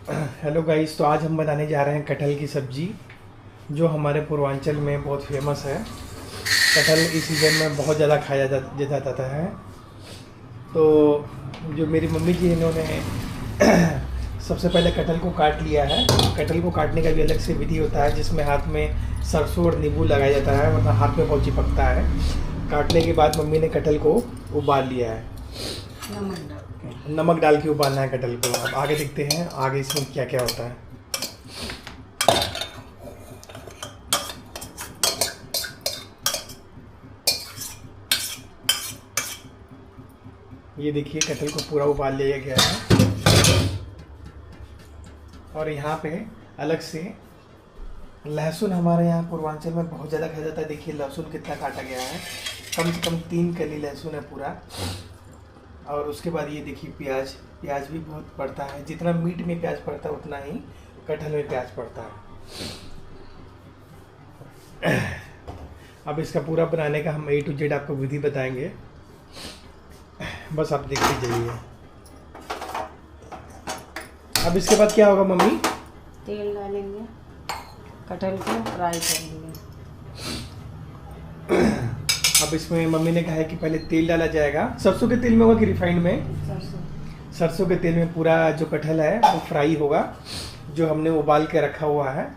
Hello guys, तो आज हम बनाने जा रहे हैं कटहल की सब्ज़ी जो हमारे पूर्वांचल में बहुत फेमस है। कटहल इस सीज़न में बहुत ज़्यादा खाया जाता है। तो जो मेरी मम्मी जी इन्होंने सबसे पहले कटहल को काट लिया है। कटहल को काटने का भी अलग से विधि होता है जिसमें हाथ में सरसों और नींबू लगाया जाता है, वरना हाथ में बहुत चिपकता है। काटने के बाद मम्मी ने कटहल को उबाल लिया है, नमक डाल के उबालना है कटहल को। अब आगे देखते हैं आगे इसमें क्या क्या होता है। ये देखिए कटहल को पूरा उबाल लिया गया है। और यहाँ पे अलग से लहसुन हमारे यहाँ पूर्वांचल में बहुत ज़्यादा खाया जाता है। देखिए लहसुन कितना काटा गया है, कम से कम 3 कली लहसुन है पूरा। और उसके बाद ये देखिए प्याज भी बहुत पड़ता है। जितना मीट में प्याज पड़ता है उतना ही कटहल में प्याज पड़ता है। अब इसका पूरा बनाने का हम A to Z आपको विधि बताएंगे, बस आप देखते जाइए। अब इसके बाद क्या होगा मम्मी? तेल डालेंगे, कटहल को फ्राई करेंगे। अब इसमें मम्मी ने कहा है कि पहले तेल डाला जाएगा। सरसों के तेल में होगा कि रिफाइंड में? सरसों के तेल में पूरा जो कटहल है वो फ्राई होगा, जो हमने उबाल के रखा हुआ है।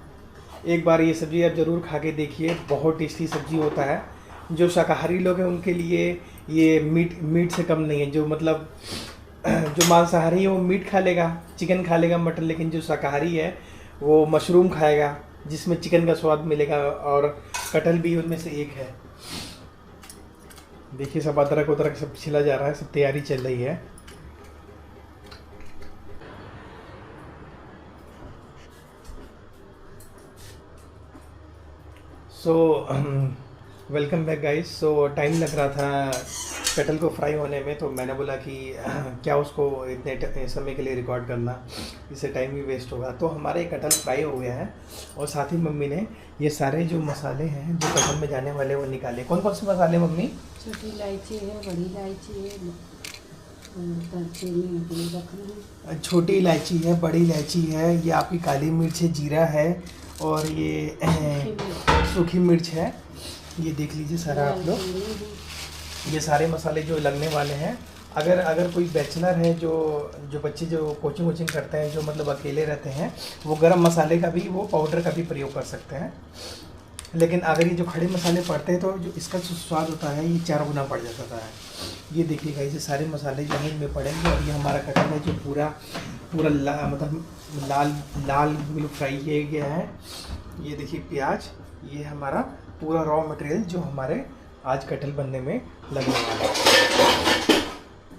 एक बार ये सब्ज़ी आप ज़रूर खा के देखिए, बहुत टेस्टी सब्ज़ी होता है। जो शाकाहारी लोग हैं उनके लिए ये मीट से कम नहीं है। जो मतलब जो मांसाहारी है वो मीट खा लेगा, चिकन खा लेगा, मटन, लेकिन जो शाकाहारी है वो मशरूम खाएगा जिसमें चिकन का स्वाद मिलेगा। और कटहल भी उनमें से एक है। देखिए सब अदरक सब छिला जा रहा है, सब तैयारी चल रही है। So welcome back guys. सो टाइम लग रहा था कटहल को फ्राई होने में, तो मैंने बोला कि क्या उसको इतने समय के लिए रिकॉर्ड करना, इससे टाइम भी वेस्ट होगा। तो हमारे कटहल फ्राई हो गया है और साथ ही मम्मी ने ये सारे जो मसाले हैं जो कटहल में जाने वाले वो निकाले। कौन कौन से मसाले मम्मी? छोटी इलायची है, बड़ी इलायची है, छोटी इलायची है, बड़ी इलायची है, ये आपकी काली मिर्च है, जीरा है, और ये सूखी मिर्च है। ये देख लीजिए सारा आप लोग, ये सारे मसाले जो लगने वाले हैं। अगर कोई बैचलर है, जो बच्चे जो कोचिंग करते हैं, जो मतलब अकेले रहते हैं, वो गरम मसाले का भी, वो पाउडर का भी प्रयोग कर सकते हैं। लेकिन अगर ये जो खड़े मसाले पड़ते हैं तो जो इसका जो स्वाद होता है ये 4 गुना बढ़ जाता है। ये देखिएगा, ये सारे मसाले जो हैं इनमें पड़ेंगे। और ये हमारा कटहल है जो पूरा मतलब लाल बिल्कुल फ्राई किया गया है। ये देखिए प्याज, ये हमारा पूरा रॉ मटेरियल जो हमारे आज कटहल बनने में लगने वाला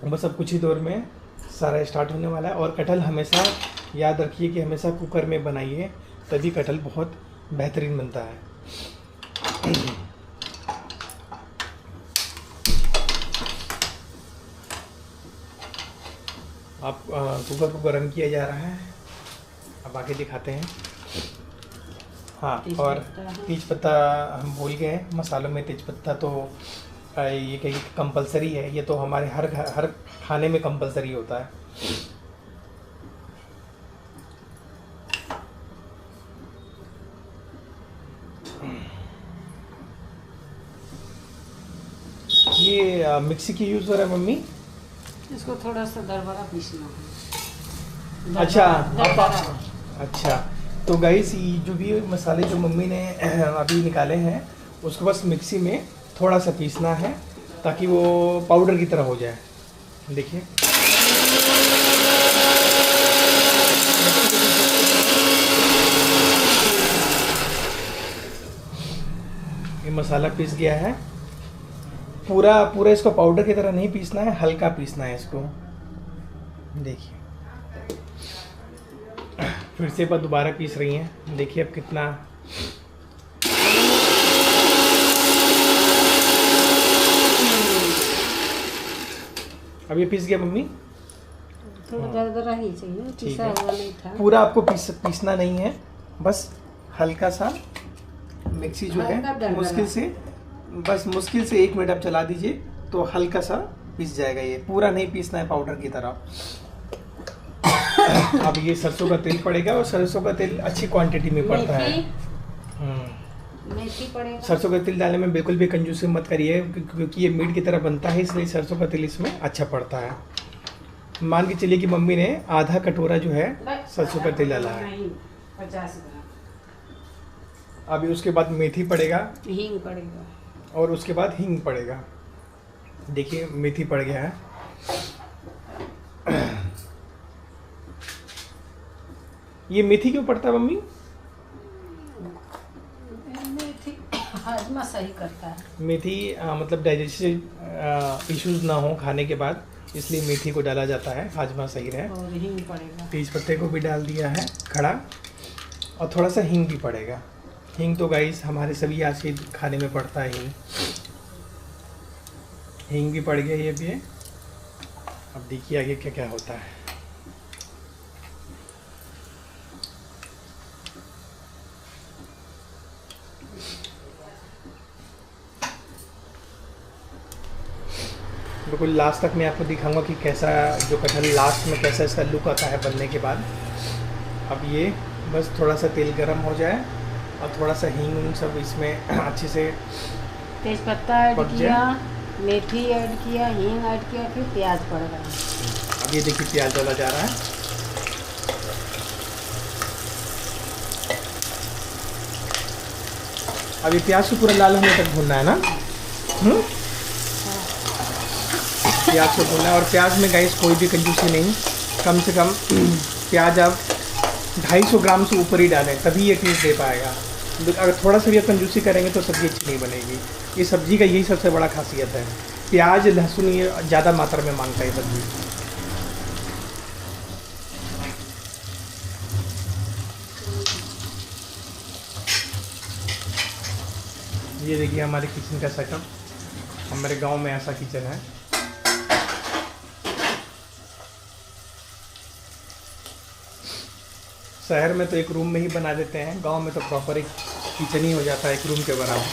है। बस अब कुछ ही देर में सारा स्टार्ट होने वाला है। और कटहल हमेशा याद रखिए कि हमेशा कुकर में बनाइए, तभी कटहल बहुत बेहतरीन बनता है। आप कुकर को गर्म किया जा रहा है, अब आगे दिखाते हैं। हाँ, और तेजपत्ता हम भूल गए मसालों में। तेजपत्ता तो ये कहीं कंपलसरी है, ये तो हमारे हर खाने में कंपलसरी होता है। ये मिक्सी की यूज़ हो रहा है मम्मी? इसको थोड़ा सा दरबरा पीसना है। अच्छा, तो गाइस ये जो भी मसाले जो मम्मी ने अभी निकाले हैं उसको बस मिक्सी में थोड़ा सा पीसना है ताकि वो पाउडर की तरह हो जाए। देखिए ये मसाला पीस गया है। पूरा इसको पाउडर की तरह नहीं पीसना है, हल्का पीसना है इसको। देखिए फिर से बार दोबारा पीस रही हैं। देखिए अब कितना अब ये पीस गया मम्मी। थोड़ा दरदरा ही चाहिए, पीसा हुआ नहीं था। पूरा आपको पीसना नहीं है, बस हल्का सा मिक्सी जो है मुश्किल से 1 मिनट आप चला दीजिए तो हल्का सा पीस जाएगा। ये पूरा नहीं पीसना है पाउडर की तरह। अब ये सरसों का तेल पड़ेगा और सरसों का तेल अच्छी क्वांटिटी में पड़ता है। मेथी पड़ेगा। सरसों का तेल डालने में बिल्कुल भी कंजूसी मत करिए, क्योंकि ये मीट की तरह बनता है, इसलिए सरसों का तेल इसमें अच्छा पड़ता है। मान के चलिए कि मम्मी ने आधा कटोरा जो है सरसों का तेल डाला है। 50 ग्राम। अभी उसके बाद मेथी पड़ेगा, हींग पड़ेगा, और उसके बाद हींग पड़ेगा। देखिए मेथी पड़ गया है। ये मेथी क्यों पड़ता है मम्मी? मेथी हाजमा सही करता है। मेथी मतलब डाइजेस्टिव इश्यूज ना हो खाने के बाद, इसलिए मेथी को डाला जाता है, हाजमा सही रहे। और हींग पड़ेगा। तेज पत्ते को भी डाल दिया है खड़ा, और थोड़ा सा हींग भी पड़ेगा। हींग तो गाइस हमारे सभी आज के खाने में पड़ता है। हींग भी पड़ गया ये भी है। अब देखिए आगे क्या क्या होता है। बिल्कुल लास्ट तक मैं आपको दिखाऊंगा कि कैसा जो कटहल लास्ट में कैसा इसका लुक आता है बनने के बाद। अब ये बस थोड़ा सा तेल गरम हो जाए और थोड़ा सा हींग सब इसमें अच्छे से तेज पत्ता ऐड किया, मेथी ऐड किया, हींग ऐड किया, फिर प्याज पड़ रहा है। अब ये देखिए प्याज डाला जा रहा है। अब ये प्याज को पूरा लाल होने तक भूनना है ना? प्याज को भूनना है, और प्याज में गाइस कोई भी कंजूसी नहीं। कम से कम प्याज आप 250 ग्राम से ऊपर ही डालें, तभी ये टेस्ट दे पाएगा। अगर थोड़ा सा भी आप कंजूसी करेंगे तो सब्ज़ी अच्छी नहीं बनेगी। ये सब्ज़ी का यही सबसे बड़ा खासियत है। प्याज लहसुन ये ज़्यादा मात्रा में मांगता है सब्ज़ी। ये देखिए हमारे किचन का सेटअप। हमारे गांव में ऐसा किचन है। शहर में तो एक रूम में ही बना देते हैं, गांव में तो प्रॉपर एक किचन ही हो जाता है, एक रूम के बराबर।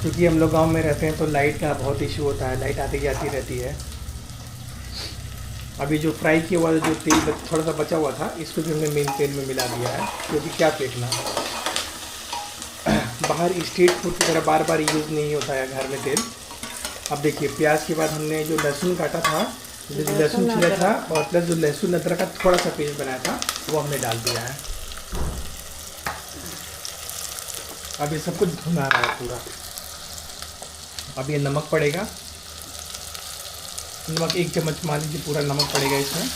क्योंकि हम लोग गांव में रहते हैं तो लाइट का बहुत इशू होता है, लाइट आती जाती रहती है। अभी जो फ्राई किया हुआ जो तेल थोड़ा सा बचा हुआ था, इसको भी हमने मेन तेल में मिला दिया है, क्योंकि क्या फेंकना। बाहर स्ट्रीट फूड की तरह बार बार यूज़ नहीं होता है घर में तेल। अब देखिए प्याज के बाद हमने जो लहसुन काटा था, जो लहसुन छिला था, और प्लस जो लहसुन अदरक का थोड़ा सा पेस्ट बनाया था, वो हमने डाल दिया है। अब ये सब कुछ भुना रहा है पूरा। अब ये नमक पड़ेगा, नमक 1 चम्मच मान लीजिए पूरा नमक पड़ेगा इसमें।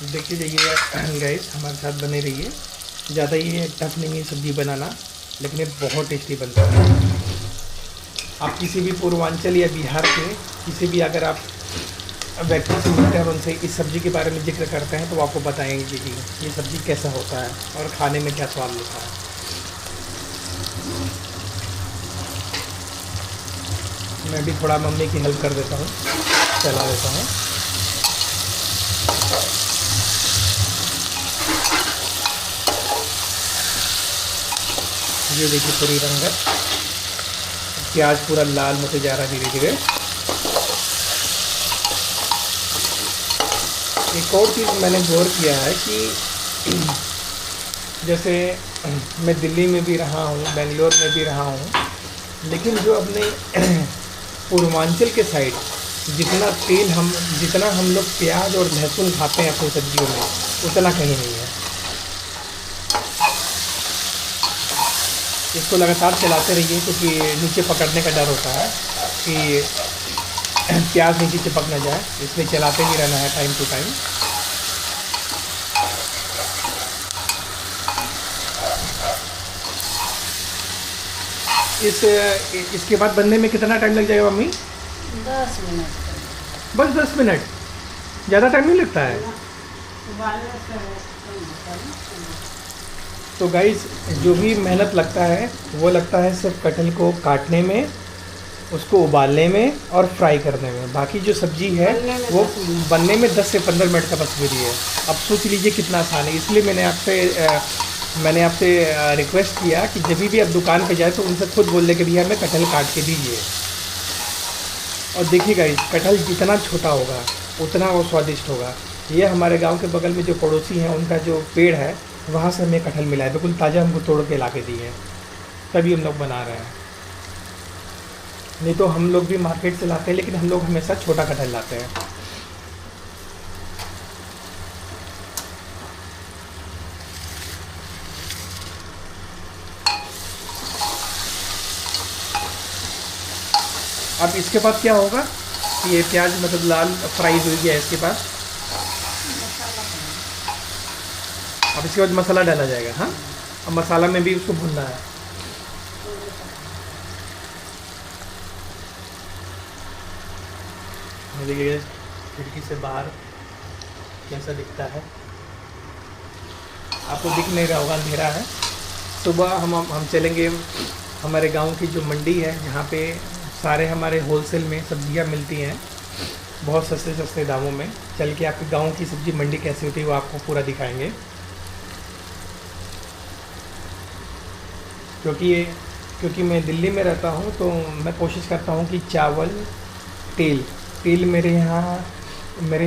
देखते जाइए गाइस, हमारे साथ बने रहिए। ज़्यादा ये टफ नहीं है सब्ज़ी बनाना, लेकिन ये बहुत टेस्टी बनता है। आप किसी भी पूर्वांचल या बिहार के किसी भी अगर आप व्यक्ति से मिलते हैं और उनसे इस सब्ज़ी के बारे में जिक्र करते हैं तो वो आपको बताएंगे कि ये सब्ज़ी कैसा होता है और खाने में क्या स्वाद होता है। मैं भी थोड़ा मम्मी की हेल्प कर देता हूँ, चला देता हूँ। ये देखिए पूरी रंगत, प्याज पूरा लाल होते जा रहा है धीरे धीरे। एक और चीज़ मैंने गौर किया है कि जैसे मैं दिल्ली में भी रहा हूँ, बेंगलोर में भी रहा हूँ, लेकिन जो अपने पूर्वांचल के साइड जितना हम लोग प्याज और लहसुन खाते हैं अपनी सब्जियों में, उतना कहीं नहीं है। इसको लगातार चलाते रहिए, क्योंकि नीचे पकड़ने का डर होता है कि प्याज नीचे चिपक ना जाए, इसलिए चलाते ही रहना है टाइम टू टाइम। इसके बाद बनने में कितना टाइम लग जाएगा मम्मी? 10 मिनट। बस 10 मिनट, ज़्यादा टाइम नहीं लगता है। तो गाइस जो भी मेहनत लगता है वो लगता है सिर्फ कटहल को काटने में, उसको उबालने में और फ्राई करने में। बाकी जो सब्जी है वो बनने में 10 से 15 मिनट का बस विधि है। अब सोच लीजिए कितना आसान है। इसलिए मैंने आपसे रिक्वेस्ट किया कि जब भी आप दुकान पे जाए तो उनसे खुद बोल दे कि भैया हमें कटहल काट के दीजिए। और देखिएगा कटहल जितना छोटा होगा उतना वो स्वादिष्ट होगा। ये हमारे गांव के बगल में जो पड़ोसी हैं उनका जो पेड़ है वहाँ से हमें कटहल मिला है, बिल्कुल ताज़ा हमको तोड़ के ला के दिए हैं, तभी हम लोग बना रहे हैं। नहीं तो हम लोग भी मार्केट से लाते हैं, लेकिन हम लोग हमेशा छोटा कटहल लाते हैं। अब इसके बाद क्या होगा कि ये प्याज मतलब लाल फ्राई हो गया है इसके बाद। अब इसके बाद मसाला डाला जाएगा। हाँ, अब मसाला में भी उसको भूनना है। देखिए खिड़की से बाहर कैसा दिखता है, आपको दिख नहीं रहा होगा, अंधेरा है। सुबह हम चलेंगे हमारे गांव की जो मंडी है जहाँ पे सारे हमारे होलसेल में सब्जियां मिलती हैं बहुत सस्ते सस्ते दामों में। चल के आपके गांव की सब्जी मंडी कैसी होती है वो आपको पूरा दिखाएंगे। क्योंकि मैं दिल्ली में रहता हूँ तो मैं कोशिश करता हूँ कि चावल तेल मेरे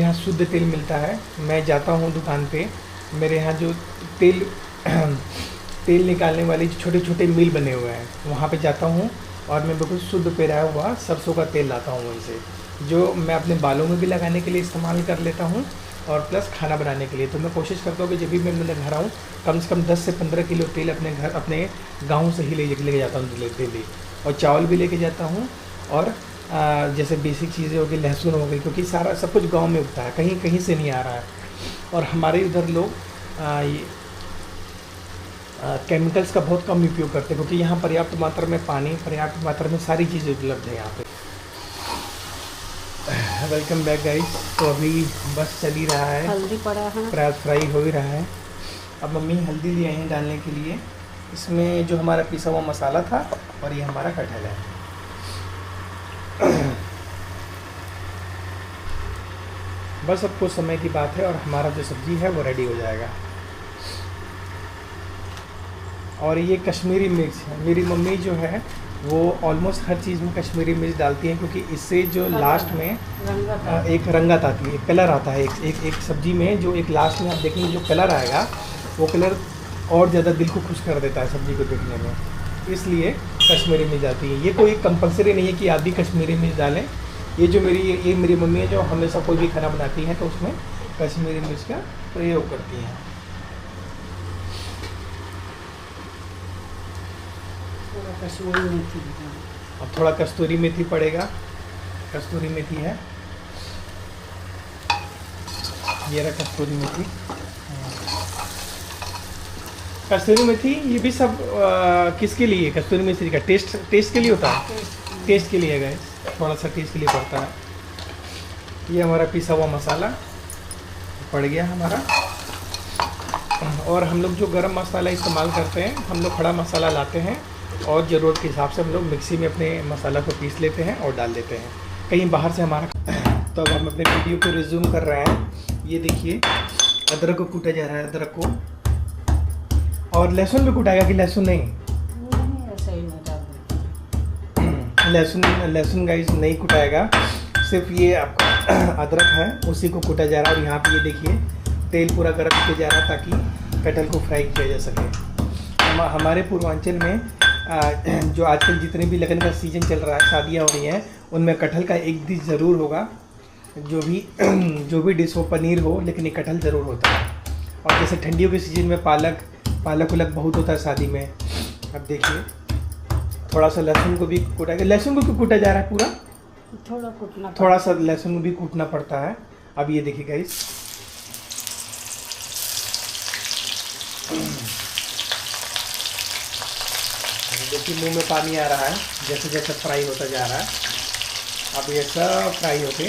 यहाँ शुद्ध तेल मिलता है। मैं जाता हूँ दुकान पे, मेरे यहाँ जो तेल निकालने वाली छोटे छोटे मिल बने हुए हैं वहाँ पे जाता हूँ और मैं बिल्कुल शुद्ध पेराया हुआ सरसों का तेल लाता हूँ उनसे, जो मैं अपने बालों में भी लगाने के लिए इस्तेमाल कर लेता हूँ और प्लस खाना बनाने के लिए। तो मैं कोशिश करता हूँ कि जब भी मैं अपने घर आऊँ कम से कम 10 से 15 किलो तेल अपने गाँव से ही लेके जाता हूँ डेली। और चावल भी लेके जाता हूँ और जैसे बेसिक चीज़ें हो गई, लहसुन हो गई, क्योंकि सारा सब कुछ गांव में उगता है, कहीं कहीं से नहीं आ रहा है। और हमारे इधर लोग केमिकल्स का बहुत कम उपयोग करते हैं, क्योंकि यहाँ पर्याप्त मात्रा में पानी, पर्याप्त मात्रा में सारी चीज़ें उपलब्ध है यहाँ पे। Welcome back guys. तो अभी बस चल ही रहा है, हल्दी पड़ा है, प्याज फ्राई हो ही रहा है। अब मम्मी हल्दी ले आई हैं डालने के लिए। इसमें जो हमारा पिसा हुआ मसाला था और ये हमारा कटहल है। बस अब कुछ समय की बात है और हमारा जो सब्जी है वो रेडी हो जाएगा। और ये कश्मीरी मिर्च है, मेरी मम्मी जो है वो ऑलमोस्ट हर चीज़ में कश्मीरी मिर्च डालती हैं, क्योंकि इससे जो लास्ट में एक रंगत आती है, एक कलर आता है एक सब्जी में, जो एक लास्ट में आप देखेंगे जो कलर आएगा वो कलर और ज़्यादा दिल को खुश कर देता है सब्जी को देखने में, इसलिए कश्मीरी मिर्च डालती है। ये कोई कंपलसरी नहीं है कि आप भी कश्मीरी मिर्च डालें। ये मेरी मम्मी है जो हमेशा कोई भी खाना बनाती है तो उसमें कश्मीरी मिर्च का प्रयोग करती हैं। कसूरी मेथी, अब थोड़ा कस्तूरी मेथी पड़ेगा, कस्तूरी मेथी है, ये रहा कस्तूरी मेथी। कस्तूरी मेथी ये भी सब किसके लिए? कस्तूरी मेथी का टेस्ट के लिए होता है, टेस्ट के लिए गाइस, थोड़ा सा टेस्ट के लिए पड़ता है। ये हमारा पिसा हुआ मसाला पड़ गया हमारा। और हम लोग जो गरम मसाला इस्तेमाल करते हैं, हम लोग खड़ा मसाला लाते हैं और ज़रूरत के हिसाब से हम लोग मिक्सी में अपने मसाला को पीस लेते हैं और डाल देते हैं कहीं बाहर से हमारा। तो अब हम अपने वीडियो को रिज्यूम कर रहे हैं। ये देखिए अदरक को कूटा जा रहा है, अदरक को, और लहसुन भी कूटाएगा कि लहसुन नहीं? लहसुन गाइस नहीं कुटाएगा, सिर्फ ये आपका अदरक है उसी को कूटा जा रहा है। और यहाँ पे ये देखिए तेल पूरा गर्म किया जा रहा है ताकि कटहल को फ्राई किया जा सके। हमारे पूर्वांचल में जो आजकल जितने भी लगन का सीज़न चल रहा है, शादियाँ हो रही हैं, उनमें कटहल का एक डिश ज़रूर होगा। जो भी डिश हो, पनीर हो, लेकिन ये कटहल ज़रूर होता है। और जैसे ठंडियों के सीज़न में पालक उलक बहुत होता है शादी में। अब देखिए थोड़ा सा लहसुन को भी कूटा गया। लहसुन को क्यों कूटा जा रहा है पूरा? थोड़ा सा लहसुन भी कूटना पड़ता है। अब ये देखिए गाइस, देखिए मुंह में पानी आ रहा है जैसे जैसे फ्राई होता जा रहा है। अब ये सब फ्राई होके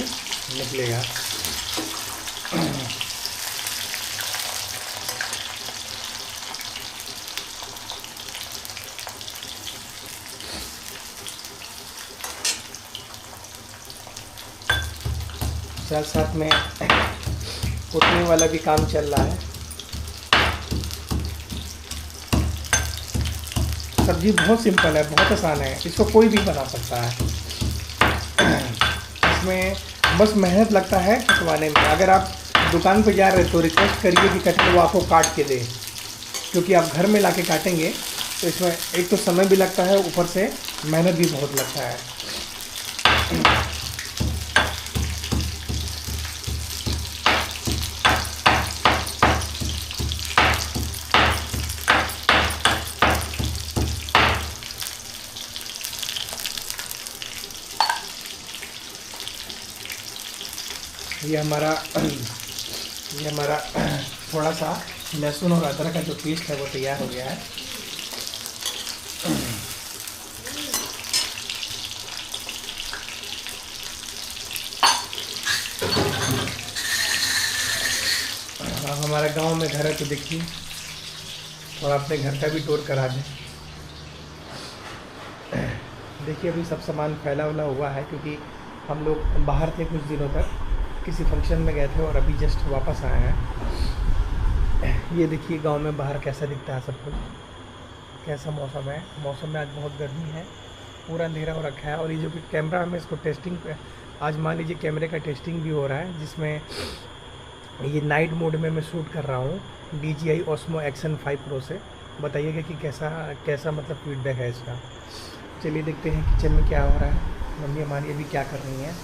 निकलेगा। साथ साथ में कुटने वाला भी काम चल रहा है। सब्जी बहुत सिंपल है, बहुत आसान है, इसको कोई भी बना सकता है। इसमें बस मेहनत लगता है कटवाने में। अगर आप दुकान पर जा रहे तो रिक्वेस्ट करिए कि कटहल वो आपको काट के दे, क्योंकि आप घर में लाके काटेंगे तो इसमें एक तो समय भी लगता है, ऊपर से मेहनत भी बहुत लगता है। ये हमारा थोड़ा सा लहसुन और अदरक का जो पेस्ट है वो तैयार हो गया है। अब हमारा गांव में घर है तो देखिए, और अपने घर का भी टूर करा दें। देखिए अभी सब सामान फैला वला हुआ है, क्योंकि हम लोग बाहर थे कुछ दिनों तक, किसी फंक्शन में गए थे और अभी जस्ट वापस आए हैं। ये देखिए गांव में बाहर कैसा दिखता है सब कुछ, कैसा मौसम है। मौसम में आज बहुत गर्मी है, पूरा अंधेरा हो रखा है। और ये जो कि कैमरा में इसको टेस्टिंग आज मान लीजिए कैमरे का टेस्टिंग भी हो रहा है, जिसमें ये नाइट मोड में मैं शूट कर रहा हूँ DJI Osmo Action 5 Pro से। बताइएगा कि कैसा मतलब फीडबैक है इसका। चलिए देखते हैं किचन में क्या हो रहा है। मम्मी हमारी अभी क्या कर रही हैं।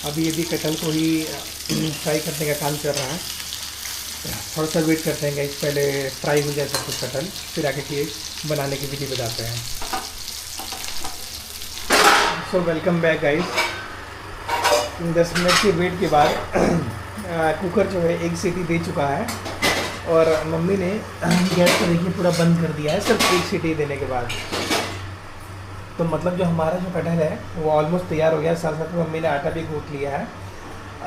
अभी कटहल को ही फ्राई करने का काम चल रहा है। थोड़ा सा वेट करते हैं गाइस, पहले फ्राई हो जाए सब कुछ कटहल, फिर आके कि बनाने की विधि बताते हैं। So welcome back guys. 10 minute के वेट के बाद कुकर जो है 1 सीटी दे चुका है, और मम्मी ने गैस को देखिए पूरा बंद कर दिया है सिर्फ 1 सीटी देने के बाद। तो मतलब जो हमारा जो कटहल है वो ऑलमोस्ट तैयार हो गया। साथ साथ में मम्मी ने आटा भी गूंथ लिया है।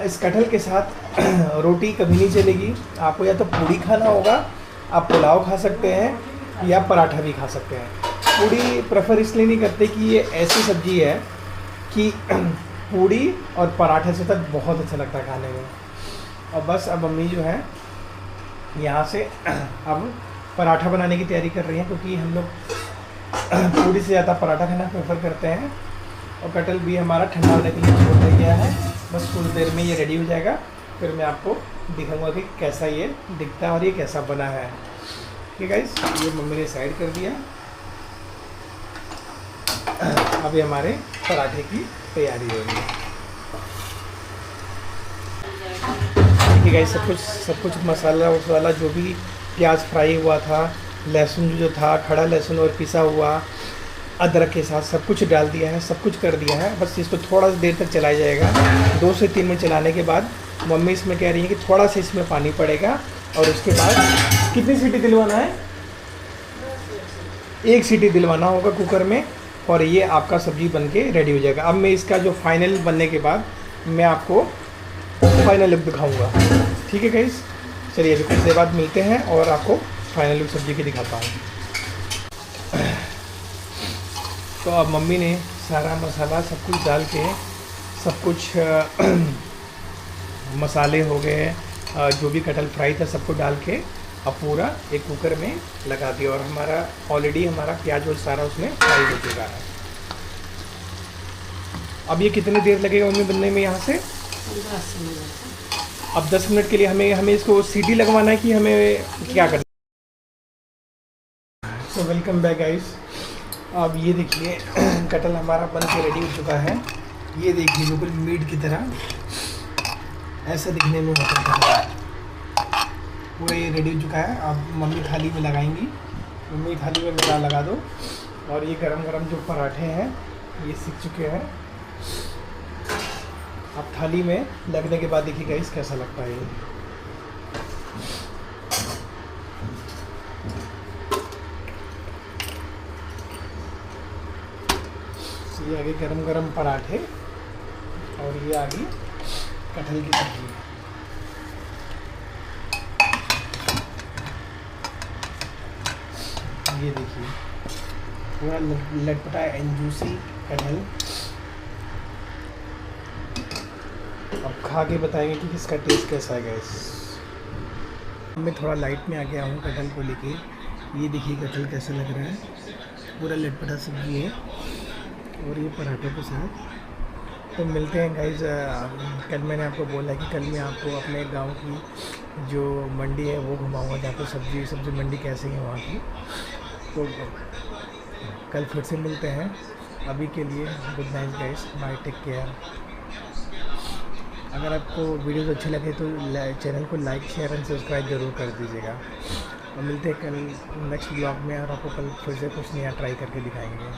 इस कटहल के साथ रोटी कभी नहीं चलेगी, आपको या तो पूड़ी खाना होगा, आप पुलाव खा सकते हैं या पराठा भी खा सकते हैं। पूड़ी प्रेफर इसलिए नहीं करते कि ये ऐसी सब्जी है कि पूड़ी और पराठे से तक बहुत अच्छा लगता है खाने में। और बस अब मम्मी जो है यहाँ से अब पराठा बनाने की तैयारी कर रही हैं, क्योंकि हम लोग पूड़ी से ज़्यादा पराठा खाना प्रेफर करते हैं। और कटहल भी हमारा ठंडा होने के लिए छोड़ दिया गया है, बस कुछ देर में ये रेडी हो जाएगा। फिर मैं आपको दिखाऊंगा कि कैसा ये दिखता है और ये कैसा बना है। ठीक है गाइस, ये मम्मी ने साइड कर दिया। अभी हमारे पराठे की तैयारी हो रही है। देखिए गाइस, सब कुछ मसाला वसाला जो भी प्याज फ्राई हुआ था, लहसुन जो था, खड़ा लहसुन और पिसा हुआ अदरक के साथ सब कुछ डाल दिया है, सब कुछ कर दिया है। बस इसको थोड़ा सा देर तक चलाया जाएगा। 2 से 3 मिनट चलाने के बाद मम्मी इसमें कह रही है कि थोड़ा सा इसमें पानी पड़ेगा, और उसके बाद कितनी सीटी दिलवाना है? 1 सीटी दिलवाना होगा कुकर में, और ये आपका सब्जी बनके रेडी हो जाएगा। अब मैं इसका जो फाइनल बनने के बाद मैं आपको फाइनल लुक दिखाऊँगा। ठीक है गाइस, चलिए अभी कुछ देर बाद मिलते हैं और आपको फाइनल लुक सब्जी की दिखाता हूँ। तो अब मम्मी ने सारा मसाला सब कुछ डाल के, सब कुछ मसाले हो गए, जो भी कटहल फ्राई था सबको डाल के अब पूरा एक कुकर में लगा दिया। और हमारा ऑलरेडी हमारा प्याज और सारा उसमें फ्राई हो चुका है। अब ये कितनी देर लगेगा मम्मी बनने में यहाँ से? 10 मिनट। अब 10 मिनट के लिए हमें इसको सीटी लगवाना है कि हमें क्या करना? तो वेलकम बैक गाइस। अब ये देखिए कटहल हमारा बन के रेडी हो चुका है। ये देखिए बिल्कुल मीट की तरह ऐसा दिखने में होता है। पूरा ये रेडी हो चुका है। अब मम्मी थाली में लगाएंगी। मम्मी थाली में मेरा लगा दो। और ये गरम गरम जो पराठे हैं ये सीख चुके हैं। अब थाली में लगने के बाद देखिए गाइस कैसा लगता है ये। ये आगे गरम गरम पराठे और ये आगे कटहल की सब्जी। ये देखिए पूरा लटपटा एंड जूसी कटहल। अब खा के बताएंगे कि किसका टेस्ट कैसा है गाइस। मैं थोड़ा लाइट में आ गया हूँ कटहल को लेके। ये देखिए कटहल कैसा लग रहा है, पूरा लटपटा सब्जी है और ये पराठों के साथ। तो मिलते हैं गाइस। कल मैंने आपको बोला कि कल मैं आपको अपने गांव की जो मंडी है वो घुमाऊंगा, जहाँ पर सब्जी मंडी कैसे है वहाँ की। तो कल फिर से मिलते हैं। अभी के लिए good night guys, bye, take care. अगर आपको वीडियोस अच्छे लगे तो चैनल को लाइक, शेयर एंड सब्सक्राइब ज़रूर कर दीजिएगा। और मिलते हैं कल नेक्स्ट ब्लॉग में, और आपको कल फिर से कुछ नया ट्राई करके दिखाएंगे।